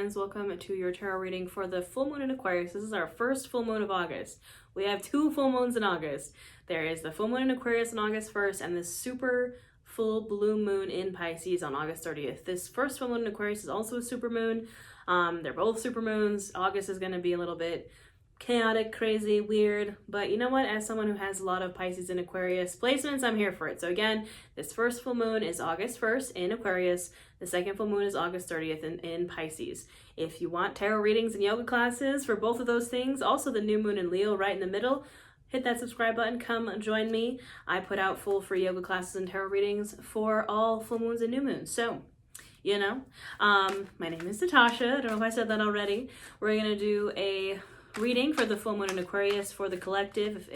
friends, welcome to your tarot reading for the full moon in Aquarius. This is our first full moon of August. We have 2 full moons in August. There is the full moon in Aquarius on August 1st and the super full blue moon in Pisces on August 30th. This first full moon in Aquarius is also a super moon. They're both super moons. August is going to be a little bit chaotic, crazy, weird, but you know what? As someone who has a lot of Pisces and Aquarius placements, I'm here for it. So again, this first full moon is August 1st in Aquarius. The second full moon is August 30th in Pisces. If you want tarot readings and yoga classes for both of those things, also the new moon in Leo right in the middle, hit that subscribe button, come join me. I put out full free yoga classes and tarot readings for all full moons and new moons. So, you know, my name is Natasha. I don't know if I said that already. We're going to do a reading for the full moon in Aquarius for the collective.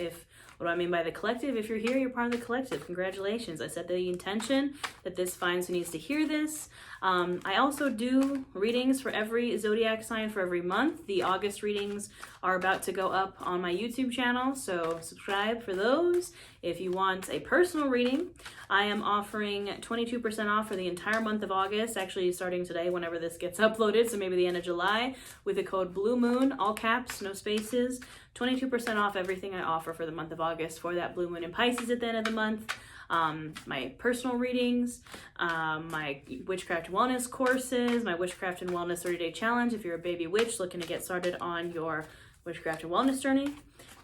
What do I mean by the collective? If you're here, you're part of the collective. Congratulations. I set the intention that this finds who needs to hear this. I also do readings for every zodiac sign for every month. The August readings are about to go up on my YouTube channel, so subscribe for those. If you want a personal reading, I am offering 22% off for the entire month of August, actually starting today whenever this gets uploaded, so maybe the end of July, with the code BLUEMOON, all caps, no spaces, 22% off everything I offer for the month of August for that blue moon in Pisces at the end of the month. My personal readings, my witchcraft wellness courses, my witchcraft and wellness 30-day challenge. If you're a baby witch looking to get started on your witchcraft and wellness journey,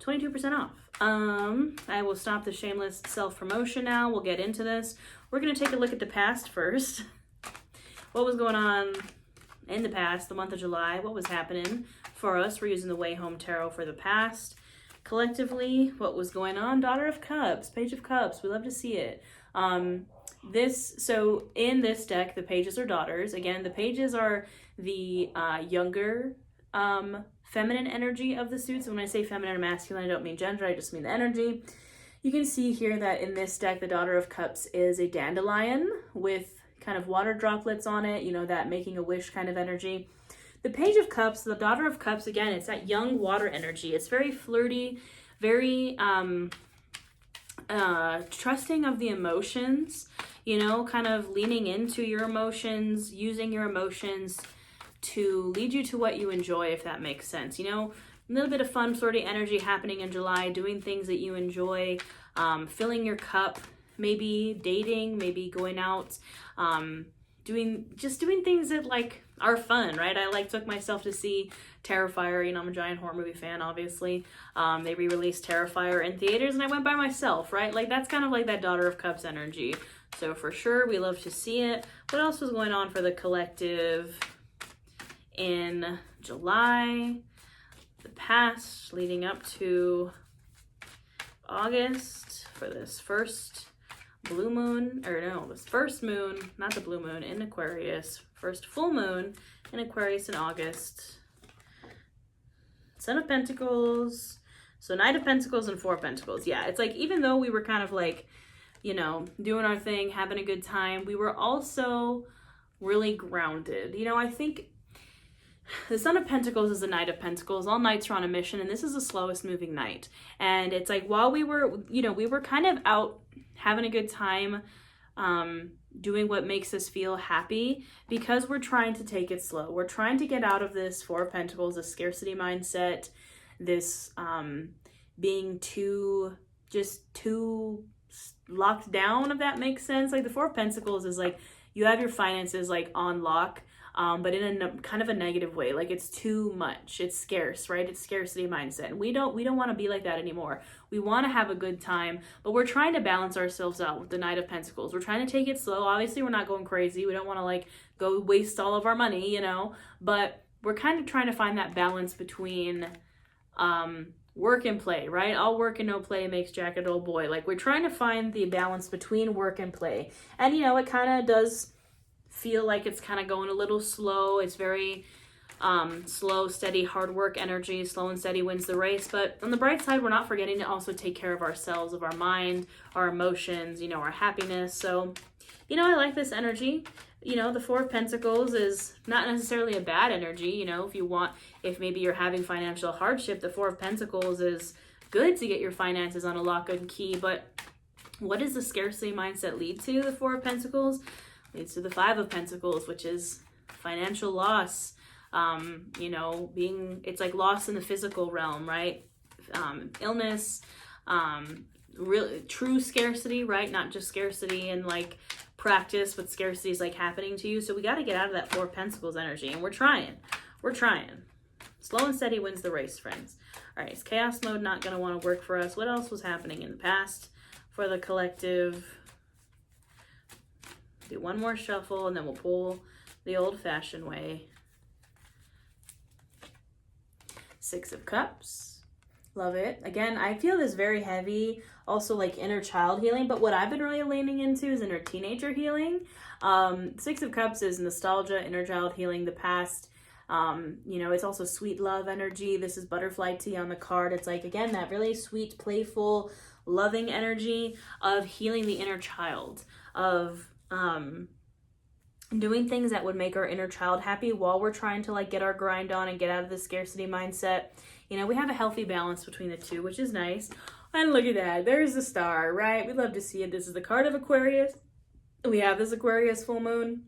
22% off. I will stop the shameless self-promotion now. We'll get into this. We're going to take a look at the past first. What was going on in the past, the month of July? What was happening for us? We're using the Way Home Tarot for the past. Collectively, what was going on? Daughter of Cups, Page of Cups. We love to see it. So in this deck, the pages are daughters. Again, the pages are the younger feminine energy of the suits. And when I say feminine or masculine, I don't mean gender, I just mean the energy. You can see here that in this deck, the Daughter of Cups is a dandelion with kind of water droplets on it, you know, that making a wish kind of energy. The Page of Cups, the Daughter of Cups, again, it's that young water energy. It's very flirty, very trusting of the emotions, you know, kind of leaning into your emotions, using your emotions to lead you to what you enjoy, if that makes sense. You know, a little bit of fun, flirty energy happening in July, doing things that you enjoy, filling your cup, maybe dating, maybe going out, doing things that like are fun, right? I took myself to see Terrifier. You know, I'm a giant horror movie fan, obviously. They re-released Terrifier in theaters and I went by myself, right? Like that's kind of like that Daughter of Cups energy. So for sure, we love to see it. What else was going on for the collective in July? The past leading up to August for this first blue moon, or no, this first moon, not the blue moon, in Aquarius, first full moon in Aquarius in August. Son of Pentacles, so Knight of Pentacles and Four of Pentacles. Yeah, it's like, even though we were kind of like, you know, doing our thing, having a good time, we were also really grounded. You know, I think the Son of Pentacles is the Knight of Pentacles. All knights are on a mission, and this is the slowest moving knight. And it's like, while we were, you know, we were kind of out having a good time, doing what makes us feel happy, because we're trying to take it slow. We're trying to get out of this Four of Pentacles, this scarcity mindset, this being too locked down, if that makes sense. Like the Four of Pentacles is like, you have your finances like on lock, but in a kind of a negative way. Like it's too much, it's scarce, right? It's scarcity mindset. And we don't want to be like that anymore. We want to have a good time, but we're trying to balance ourselves out with the Knight of Pentacles. We're trying to take it slow. Obviously, we're not going crazy. We don't want to like go waste all of our money, you know, but we're kind of trying to find that balance between work and play, right? All work and no play makes Jack a dull boy. Like we're trying to find the balance between work and play. And, you know, it kind of does feel like it's kind of going a little slow. It's very slow, steady, hard work energy. Slow and steady wins the race. But on the bright side, we're not forgetting to also take care of ourselves, of our mind, our emotions, you know, our happiness. So, you know, I like this energy. You know, the Four of Pentacles is not necessarily a bad energy. You know, if maybe you're having financial hardship, the Four of Pentacles is good to get your finances on a lock and key. But what does the scarcity mindset lead to? The Four of Pentacles leads to the Five of Pentacles, which is financial loss, You know, it's like lost in the physical realm, right? Illness, really true scarcity, right? Not just scarcity and like practice, but scarcity is like happening to you. So we got to get out of that Four of Pentacles energy, and we're trying. Slow and steady wins the race, friends. All right, is chaos mode not going to want to work for us? What else was happening in the past for the collective? Do one more shuffle, and then we'll pull the old-fashioned way. Six of Cups. Love it. Again, I feel this very heavy, also like inner child healing, but what I've been really leaning into is inner teenager healing. Six of Cups is nostalgia, inner child healing, the past. You know, it's also sweet love energy. This is butterfly tea on the card. It's like, again, that really sweet, playful, loving energy of healing the inner child, of doing things that would make our inner child happy while we're trying to like get our grind on and get out of the scarcity mindset. You know, we have a healthy balance between the two, which is nice. And look at that. There's the star, right? We love to see it. This is the card of Aquarius. We have this Aquarius full moon.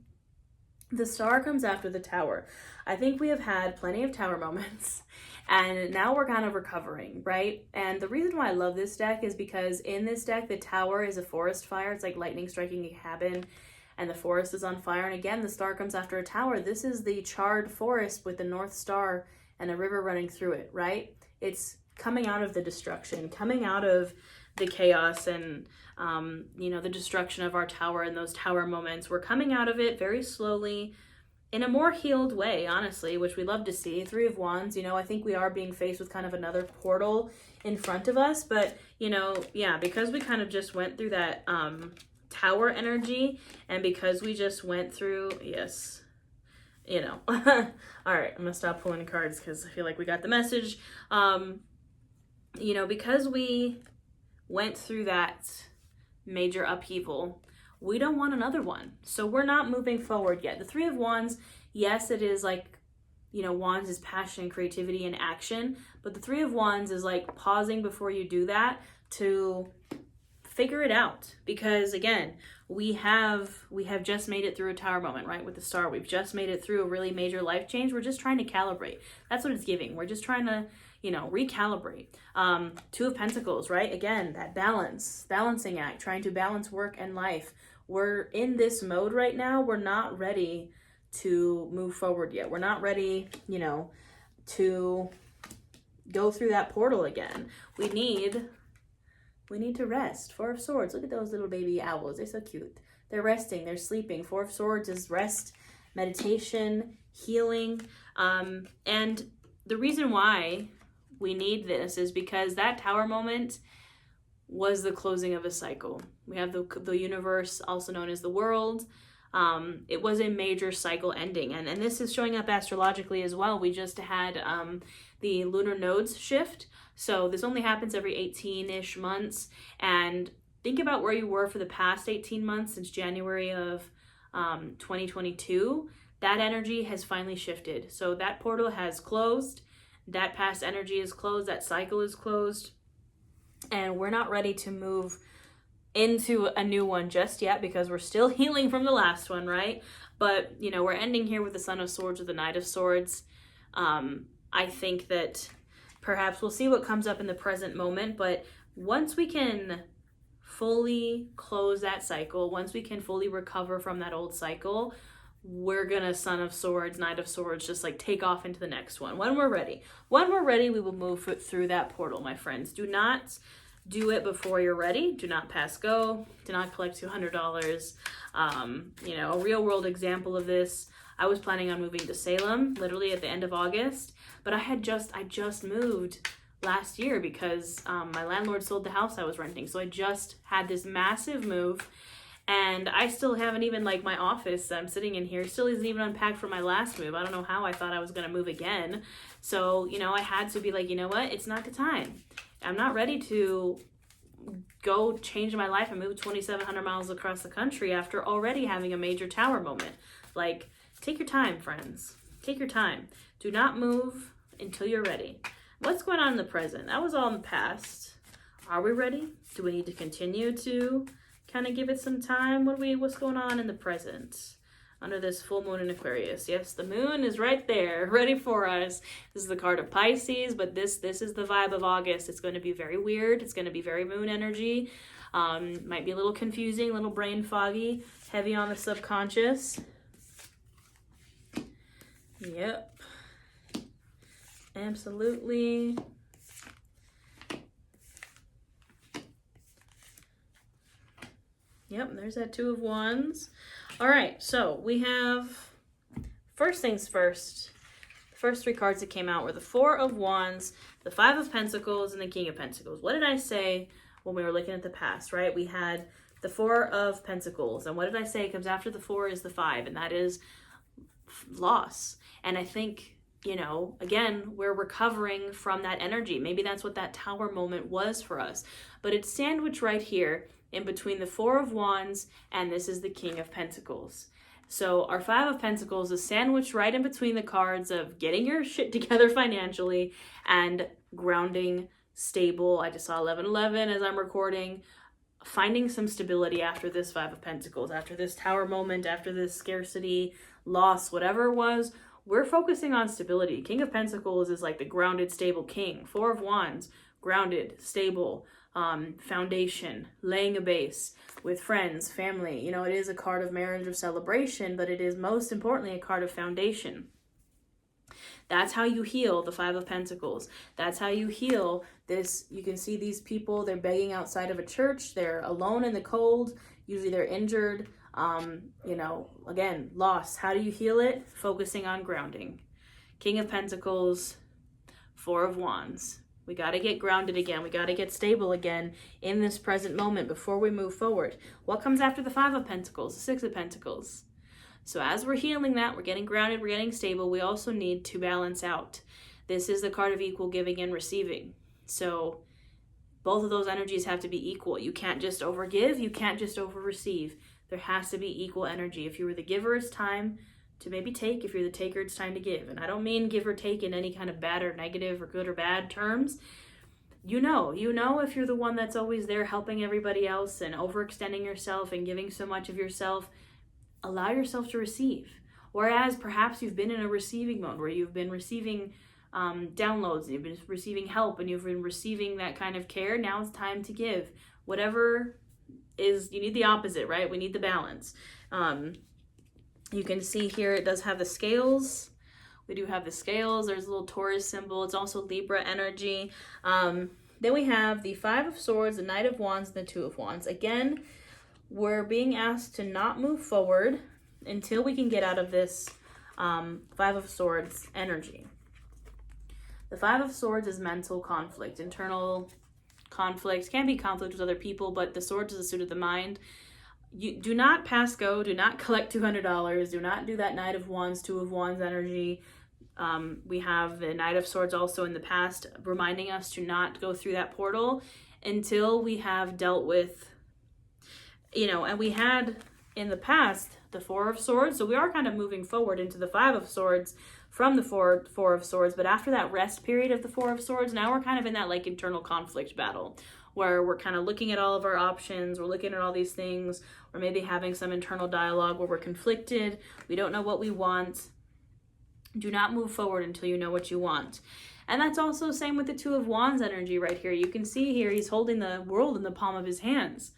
The star comes after the tower. I think we have had plenty of tower moments, and now we're kind of recovering, right? And the reason why I love this deck is because in this deck, the tower is a forest fire. It's like lightning striking a cabin, and the forest is on fire. And again, the star comes after a tower. This is the charred forest with the North Star and a river running through it, right? It's coming out of the destruction, coming out of the chaos and, you know, the destruction of our tower and those tower moments. We're coming out of it very slowly in a more healed way, honestly, which we love to see. Three of Wands, you know, I think we are being faced with kind of another portal in front of us. But, you know, yeah, because we kind of just went through that tower energy, and because we just went through, yes, you know. All right, I'm going to stop pulling cards because I feel like we got the message. You know, because we went through that major upheaval, we don't want another one. So we're not moving forward yet. The Three of Wands, yes, it is like, you know, Wands is passion and creativity and action, but the Three of Wands is like pausing before you do that to figure it out. Because again, we have just made it through a tower moment, right? With the star, we've just made it through a really major life change. We're just trying to calibrate. That's what it's giving. We're just trying to, you know, recalibrate. Two of Pentacles, right? Again, that balancing act, trying to balance work and life. We're in this mode right now. We're not ready to move forward yet. We're not ready, you know, to go through that portal again. We need to rest. Four of Swords. Look at those little baby owls. They're so cute. They're resting. They're sleeping. Four of Swords is rest, meditation, healing. And the reason why we need this is because that tower moment was the closing of a cycle. We have the universe, also known as the world. It was a major cycle ending. And this is showing up astrologically as well. We just had the lunar nodes shift. So this only happens every 18-ish months. And think about where you were for the past 18 months since January of 2022. That energy has finally shifted. So that portal has closed. That past energy is closed. That cycle is closed. And we're not ready to move into a new one just yet because we're still healing from the last one, right? But, you know, we're ending here with the Son of Swords or the Knight of Swords. I think that perhaps we'll see what comes up in the present moment, but once we can fully close that cycle, once we can fully recover from that old cycle, we're gonna Son of Swords, Knight of Swords, just like take off into the next one. When we're ready, we will move through that portal, my friends. Do not do it before you're ready. Do not pass go. Do not collect $200. You know, a real world example of this, I was planning on moving to Salem literally at the end of August, but I just moved last year because my landlord sold the house I was renting. So I just had this massive move, and I still haven't even, like, my office that I'm sitting in here still isn't even unpacked from my last move. I don't know how I thought I was going to move again. So, you know, I had to be like, you know what? It's not the time. I'm not ready to go change my life and move 2,700 miles across the country after already having a major tower moment. Like, take your time, friends. Take your time. Do not move until you're ready. What's going on in the present? That was all in the past. Are we ready? Do we need to continue to kind of give it some time? What's going on in the present? under this full moon in Aquarius. Yes, the moon is right there, ready for us. This is the card of Pisces, but this is the vibe of August. It's going to be very weird. It's going to be very moon energy. Might be a little confusing, a little brain foggy, heavy on the subconscious. Yep. Absolutely. Yep, there's that Two of Wands. All right, so we have, first things first, the first three cards that came out were the Four of Wands, the Five of Pentacles, and the King of Pentacles. What did I say when we were looking at the past, right? We had the Four of Pentacles, and what did I say comes after the Four is the Five, and that is loss. And I think, you know, again, we're recovering from that energy. Maybe that's what that Tower moment was for us. But it's sandwiched right here in between the Four of Wands and this is the King of Pentacles. So our Five of Pentacles is sandwiched right in between the cards of getting your shit together financially and grounding, stable. I just saw 1111 as I'm recording. Finding some stability after this Five of Pentacles, after this Tower moment, after this scarcity, loss, whatever it was. We're focusing on stability. King of Pentacles is like the grounded, stable king. Four of Wands, grounded, stable, foundation, laying a base with friends, family. You know, it is a card of marriage or celebration, but it is most importantly a card of foundation. That's how you heal the Five of Pentacles. That's how you heal this. You can see these people, they're begging outside of a church. They're alone in the cold. Usually they're injured. You know, again, loss. How do you heal it? Focusing on grounding. King of Pentacles, Four of Wands. We got to get grounded again. We got to get stable again in this present moment before we move forward. What comes after the Five of Pentacles? The Six of Pentacles. So as we're healing that, we're getting grounded, we're getting stable, we also need to balance out. This is the card of equal giving and receiving. So both of those energies have to be equal. You can't just overgive, you can't just over-receive. There has to be equal energy. If you were the giver, it's time to maybe take. If you're the taker, it's time to give. And I don't mean give or take in any kind of bad or negative or good or bad terms. You know if you're the one that's always there helping everybody else and overextending yourself and giving so much of yourself, allow yourself to receive. Whereas perhaps you've been in a receiving mode where you've been receiving downloads, and you've been receiving help, and you've been receiving that kind of care. Now it's time to give. Whatever is, you need the opposite, right? We need the balance. You can see here it does have the scales. We do have the scales. There's a little Taurus symbol. It's also Libra energy. Then we have the Five of Swords, the Knight of Wands, and the Two of Wands. Again, we're being asked to not move forward until we can get out of this Five of Swords energy. The Five of Swords is mental conflict, internal conflict. Can be conflict with other people, but the Swords is a suit of the mind. You do not pass go, do not collect $200, do not do that Knight of Wands, Two of Wands energy. We have the Knight of Swords also in the past reminding us to not go through that portal until we have dealt with, you know, and we had in the past the Four of Swords, so we are kind of moving forward into the Five of Swords from the Four of Swords, but after that rest period of the Four of Swords, now we're kind of in that like internal conflict battle where we're kind of looking at all of our options, we're looking at all these things, we're maybe having some internal dialogue where we're conflicted, we don't know what we want. Do not move forward until you know what you want. And that's also the same with the Two of Wands energy right here. You can see here he's holding the world in the palm of his hands.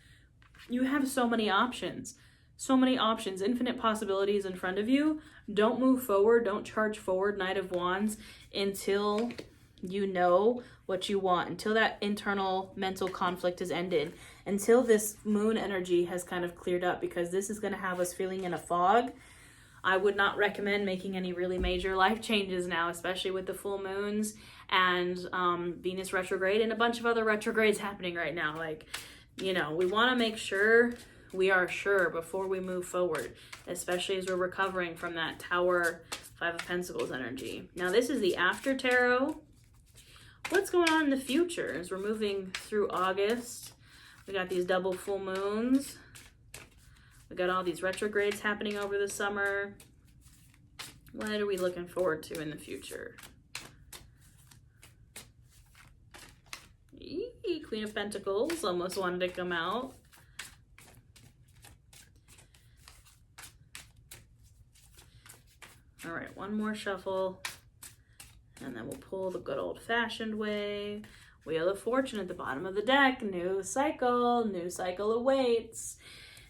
You have so many options, infinite possibilities in front of you. Don't move forward, don't charge forward, Knight of Wands, until you know what you want, until that internal mental conflict is ended, until this moon energy has kind of cleared up, because this is going to have us feeling in a fog. I would not recommend making any really major life changes now, especially with the full moons and Venus retrograde and a bunch of other retrogrades happening right now. Like, you know, we want to make sure we are sure before we move forward, especially as we're recovering from that Tower, Five of Pentacles energy. Now, this is the after tarot. What's going on in the future as we're moving through August? We got these double full moons. We got all these retrogrades happening over the summer. What are we looking forward to in the future? Eee, Queen of Pentacles almost wanted to come out. All right, one more shuffle. And then we'll pull the good old-fashioned way. Wheel of Fortune at the bottom of the deck. New cycle awaits.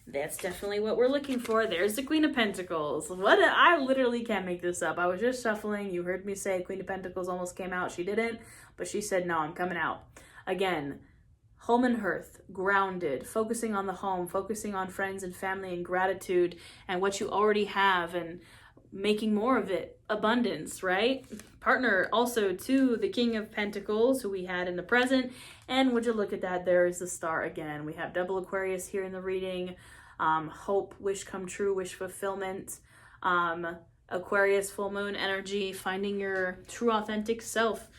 That's definitely what we're looking for. There's the Queen of Pentacles. I literally can't make this up. I was just shuffling. You heard me say Queen of Pentacles almost came out. She didn't, but she said, no, I'm coming out. Again, home and hearth, grounded, focusing on the home, focusing on friends and family and gratitude and what you already have and making more of it. Abundance, right? Partner also to the King of Pentacles, who we had in the present. And would you look at that? There is the star again. We have double Aquarius here in the reading. Hope, wish come true, wish fulfillment. Aquarius full moon energy, finding your true authentic self.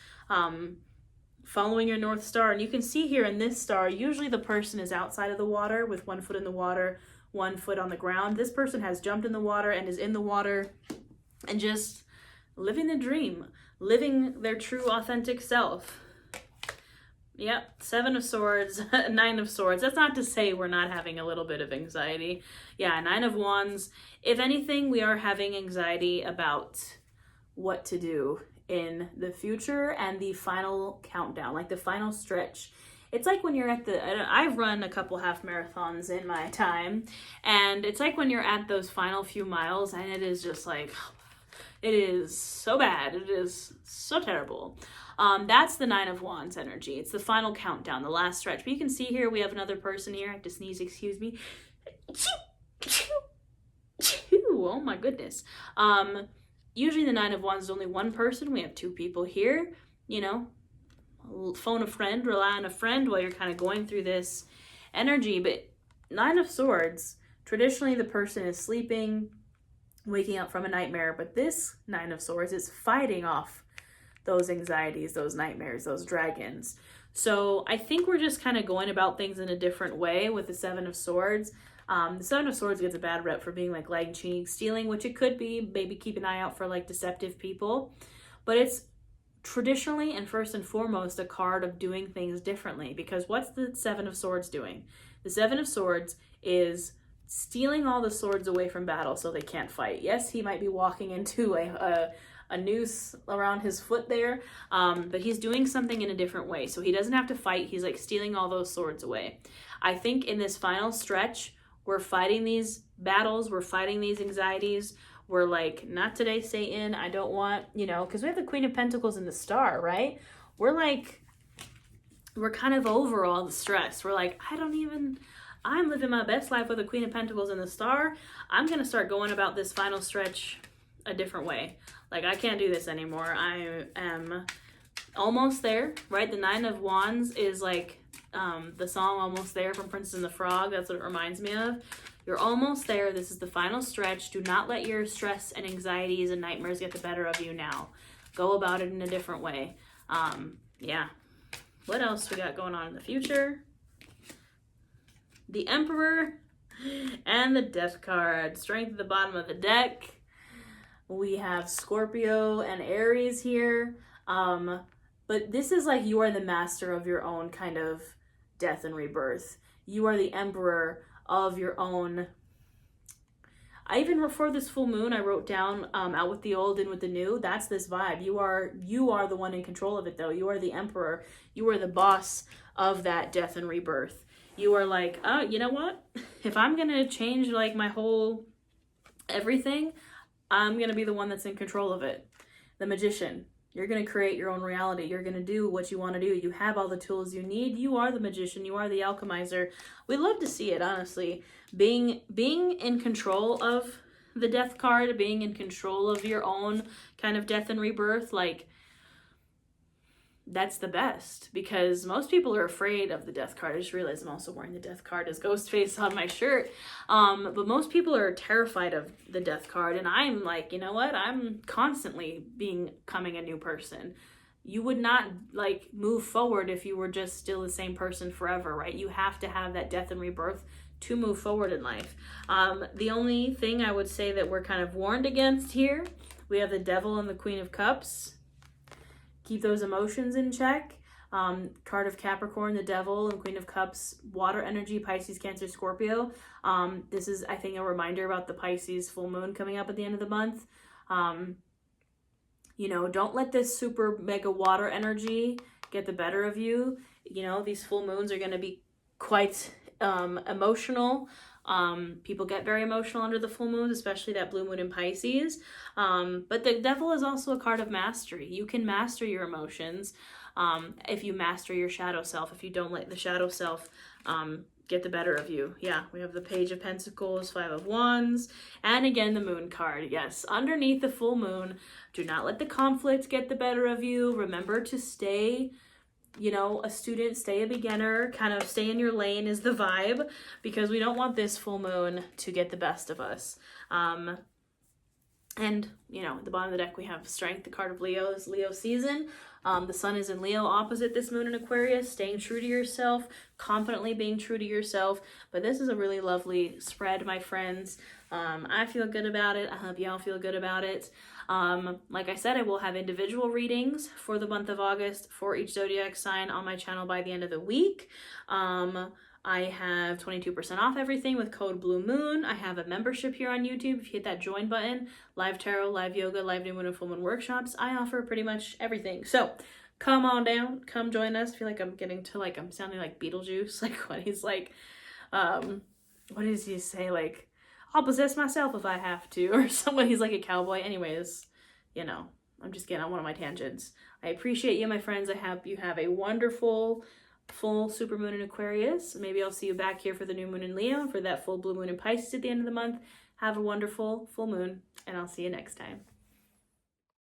Following your North Star. And you can see here in this star, usually the person is outside of the water with 1 foot in the water, 1 foot on the ground. This person has jumped in the water and is in the water and just living the dream, living their true authentic self. Yep, 7 of Swords, 9 of Swords. That's not to say we're not having a little bit of anxiety. Yeah, 9 of Wands. If anything, we are having anxiety about what to do in the future and the final countdown, like the final stretch. It's like when you're at I've run a couple half marathons in my time, and it's like when you're at those final few miles and it is just like, it is so bad. It is so terrible. That's the 9 of Wands energy. It's the final countdown, the last stretch. But you can see here, we have another person here. I have to sneeze, excuse me. Oh my goodness. Usually the 9 of Wands is only one person. We have 2 people here. You know, phone a friend, rely on a friend while you're kind of going through this energy. But 9 of Swords, traditionally the person is sleeping, waking up from a nightmare. But this 9 of Swords is fighting off those anxieties, those nightmares, those dragons. So I think we're just kind of going about things in a different way with the 7 of Swords. The 7 of Swords gets a bad rep for being like lying, cheating, stealing, which it could be. Maybe keep an eye out for like deceptive people. But it's traditionally and first and foremost a card of doing things differently. Because what's the 7 of Swords doing? The 7 of Swords is stealing all the swords away from battle so they can't fight. Yes, he might be walking into a noose around his foot there, but he's doing something in a different way. So he doesn't have to fight. He's like stealing all those swords away. I think in this final stretch, we're fighting these battles. We're fighting these anxieties. We're like, not today, Satan. I don't want, you know, because we have the Queen of Pentacles and the Star, right? We're like, we're kind of over all the stress. We're like, I'm living my best life with the Queen of Pentacles and the Star. I'm going to start going about this final stretch a different way. Like, I can't do this anymore. I am almost there, right? The 9 of Wands is like the song Almost There from Princess and the Frog. That's what it reminds me of. You're almost there. This is the final stretch. Do not let your stress and anxieties and nightmares get the better of you now. Go about it in a different way. Yeah. What else we got going on in the future? The Emperor and the Death card. Strength at the bottom of the deck. We have Scorpio and Aries here. But this is like you are the master of your own kind of death and rebirth. You are the emperor of your own. I even before this full moon, I wrote down out with the old, in with the new. That's this vibe. You are the one in control of it though. You are the emperor. You are the boss of that death and rebirth. You are like, oh, you know what? If I'm going to change like my whole everything, I'm going to be the one that's in control of it. The magician. You're going to create your own reality. You're going to do what you want to do. You have all the tools you need. You are the magician. You are the alchemizer. We love to see it, honestly. Being in control of the death card, being in control of your own kind of death and rebirth, like, that's the best, because most people are afraid of the death card. I just realized I'm also wearing the death card as Ghostface on my shirt. But most people are terrified of the death card. And I'm like, you know what? I'm constantly becoming a new person. You would not like move forward if you were just still the same person forever, right? You have to have that death and rebirth to move forward in life. The only thing I would say that we're kind of warned against here, we have the Devil and the Queen of Cups. Keep those emotions in check. Card of Capricorn, the Devil, and Queen of Cups, water energy, Pisces, Cancer, Scorpio. This is, I think, a reminder about the Pisces full moon coming up at the end of the month. You know, don't let this super mega water energy get the better of you. You know, these full moons are going to be quite emotional. People get very emotional under the full moons, especially that blue moon in Pisces. But the devil is also a card of mastery. You can master your emotions if you master your shadow self, if you don't let the shadow self get the better of you. Yeah, we have the Page of Pentacles, Five of Wands, and again the Moon card. Yes, underneath the full moon, do not let the conflict get the better of you. Remember to stay, you know, a student, stay a beginner, kind of stay in your lane is the vibe, because we don't want this full moon to get the best of us. And, you know, at the bottom of the deck, we have Strength, the card of Leo, is Leo season. The sun is in Leo opposite this moon in Aquarius, staying true to yourself, confidently being true to yourself. But this is a really lovely spread, my friends. I feel good about it. I hope y'all feel good about it. Like I said, I will have individual readings for the month of August for each zodiac sign on my channel by the end of the week. I have 22% off everything with code Blue Moon. I have a membership here on YouTube. If you hit that join button, live tarot, live yoga, live new moon and full moon workshops, I offer pretty much everything. So come on down, come join us. I feel like I'm getting to like, I'm sounding like Beetlejuice, like when he's like, what does he say? Like, I'll possess myself if I have to, or someone, he's like a cowboy. Anyways, you know, I'm just getting on one of my tangents. I appreciate you, my friends. I hope you have a wonderful full super moon in Aquarius. Maybe I'll see you back here for the new moon in Leo, for that full blue moon in Pisces at the end of the month. Have a wonderful full moon, and I'll see you next time.